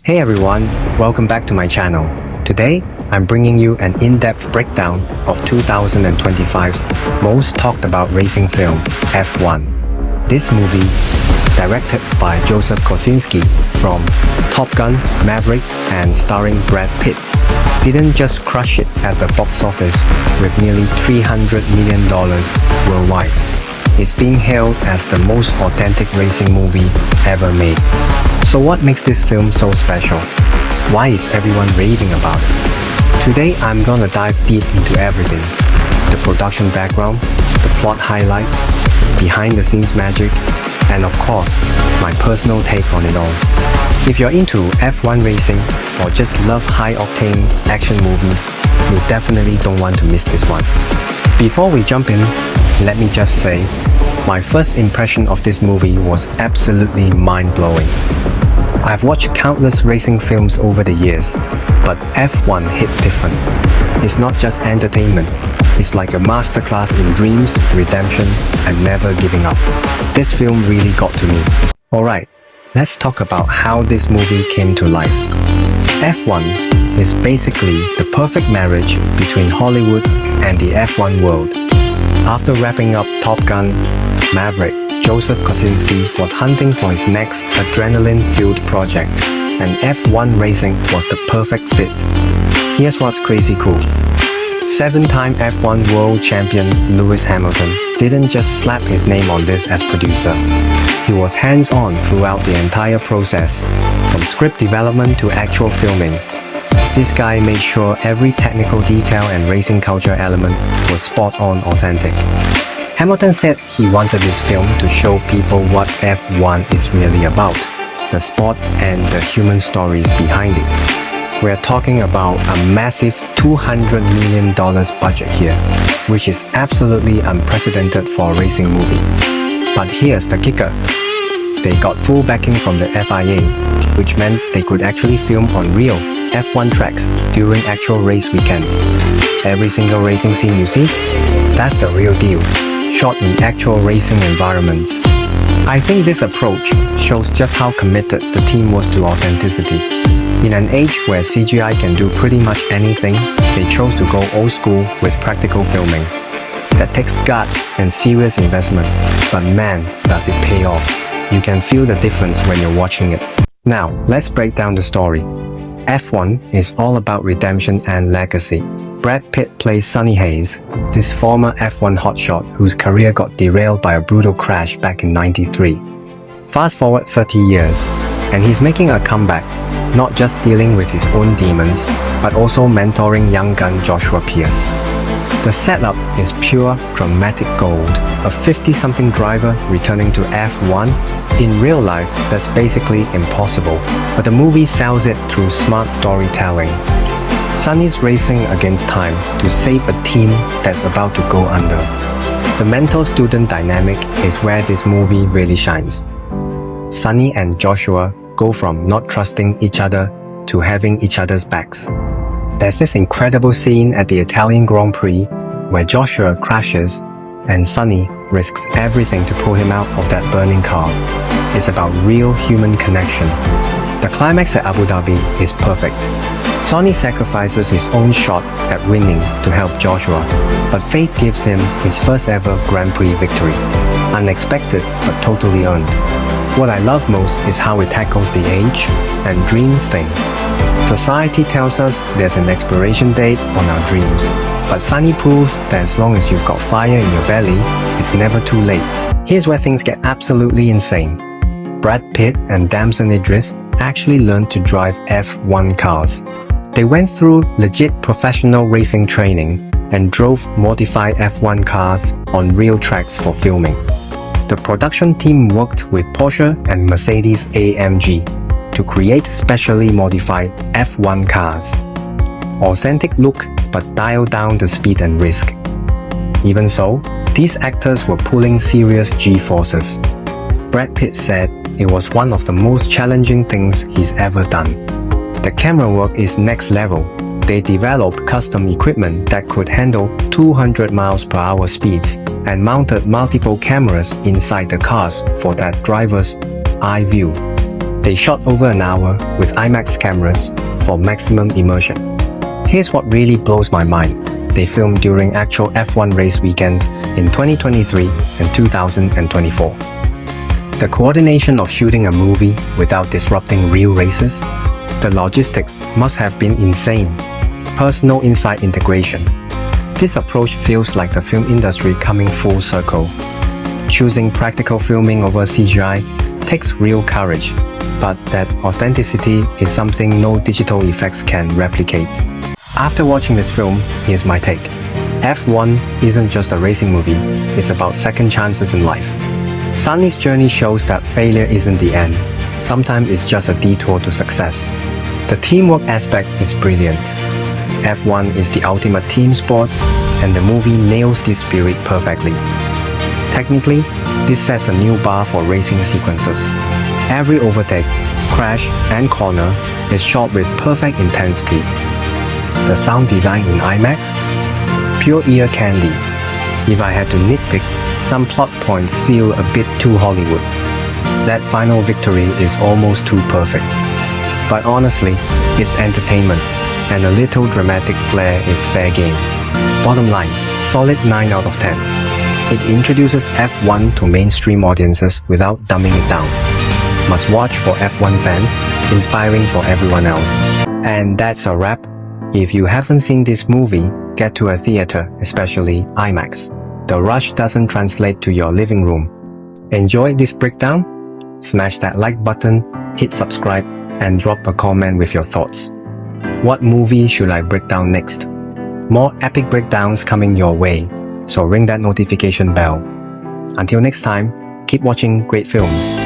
Hey everyone, welcome back to my channel. Today, I'm bringing you an in-depth breakdown of 2025's most talked about racing film, F1. This movie, directed by Joseph Kosinski from Top Gun, Maverick and starring Brad Pitt, didn't just crush it at the box office with nearly $300 million worldwide. It's being hailed as the most authentic racing movie ever made. So what makes this film so special? Why is everyone raving about it? Today I'm gonna dive deep into everything. The production background, the plot highlights, behind the scenes magic, and of course, my personal take on it all. If you're into F1 racing or just love high-octane action movies, you definitely don't want to miss this one. Before we jump in, let me just say, my first impression of this movie was absolutely mind-blowing. I've watched countless racing films over the years, but F1 hit different. It's not just entertainment, it's like a masterclass in dreams, redemption, and never giving up. This film really got to me. Alright, let's talk about how this movie came to life. F1 is basically the perfect marriage between Hollywood and the F1 world. After wrapping up Top Gun, Maverick, Joseph Kosinski was hunting for his next adrenaline-fueled project, and F1 racing was the perfect fit. Here's what's crazy cool. Seven-time F1 world champion Lewis Hamilton didn't just slap his name on this as producer. He was hands-on throughout the entire process, from script development to actual filming. This guy made sure every technical detail and racing culture element was spot-on authentic. Hamilton said he wanted this film to show people what F1 is really about, the sport and the human stories behind it. We're talking about a massive $200 million budget here, which is absolutely unprecedented for a racing movie. But here's the kicker. They got full backing from the FIA, which meant they could actually film on real F1 tracks during actual race weekends. Every single racing scene you see, that's the real deal, shot in actual racing environments. I think this approach shows just how committed the team was to authenticity. In an age where CGI can do pretty much anything, they chose to go old school with practical filming. That takes guts and serious investment, but man, does it pay off. You can feel the difference when you're watching it. Now, let's break down the story. F1 is all about redemption and legacy. Brad Pitt plays Sonny Hayes, this former F1 hotshot whose career got derailed by a brutal crash back in '93. Fast forward 30 years, and he's making a comeback, not just dealing with his own demons, but also mentoring young gun Joshua Pierce. The setup is pure dramatic gold, a 50-something driver returning to F1. In real life, that's basically impossible, but the movie sells it through smart storytelling. Sonny's racing against time to save a team that's about to go under. The mentor-student dynamic is where this movie really shines. Sonny and Joshua go from not trusting each other to having each other's backs. There's this incredible scene at the Italian Grand Prix where Joshua crashes and Sonny risks everything to pull him out of that burning car. It's about real human connection. The climax at Abu Dhabi is perfect. Sonny sacrifices his own shot at winning to help Joshua, but fate gives him his first ever Grand Prix victory. Unexpected, but totally earned. What I love most is how it tackles the age and dreams thing. Society tells us there's an expiration date on our dreams, but Sonny proves that as long as you've got fire in your belly, it's never too late. Here's where things get absolutely insane. Brad Pitt and Damson Idris actually learned to drive F1 cars. They went through legit professional racing training and drove modified F1 cars on real tracks for filming. The production team worked with Porsche and Mercedes-AMG to create specially modified F1 cars. Authentic look, but dial down the speed and risk. Even so, these actors were pulling serious G-forces. Brad Pitt said it was one of the most challenging things he's ever done. The camera work is next level. They developed custom equipment that could handle 200 miles per hour speeds and mounted multiple cameras inside the cars for that driver's eye view. They shot over an hour with IMAX cameras for maximum immersion. Here's what really blows my mind. They filmed during actual F1 race weekends in 2023 and 2024. The coordination of shooting a movie without disrupting real races, the logistics must have been insane. Personal inside integration. This approach feels like the film industry coming full circle. Choosing practical filming over CGI takes real courage, but that authenticity is something no digital effects can replicate. After watching this film, here's my take. F1 isn't just a racing movie, it's about second chances in life. Sunny's journey shows that failure isn't the end. Sometimes it's just a detour to success. The teamwork aspect is brilliant. F1 is the ultimate team sport, and the movie nails this spirit perfectly. Technically, this sets a new bar for racing sequences. Every overtake, crash, and corner is shot with perfect intensity. The sound design in IMAX? Pure ear candy. If I had to nitpick, some plot points feel a bit too Hollywood. That final victory is almost too perfect. But honestly, it's entertainment, and a little dramatic flair is fair game. Bottom line, solid 9 out of 10. It introduces F1 to mainstream audiences without dumbing it down. Must watch for F1 fans, inspiring for everyone else. And that's a wrap. If you haven't seen this movie, get to a theater, especially IMAX. The rush doesn't translate to your living room. Enjoy this breakdown? Smash that like button, hit subscribe, and drop a comment with your thoughts. What movie should I break down next? More epic breakdowns coming your way, so ring that notification bell. Until next time, keep watching great films.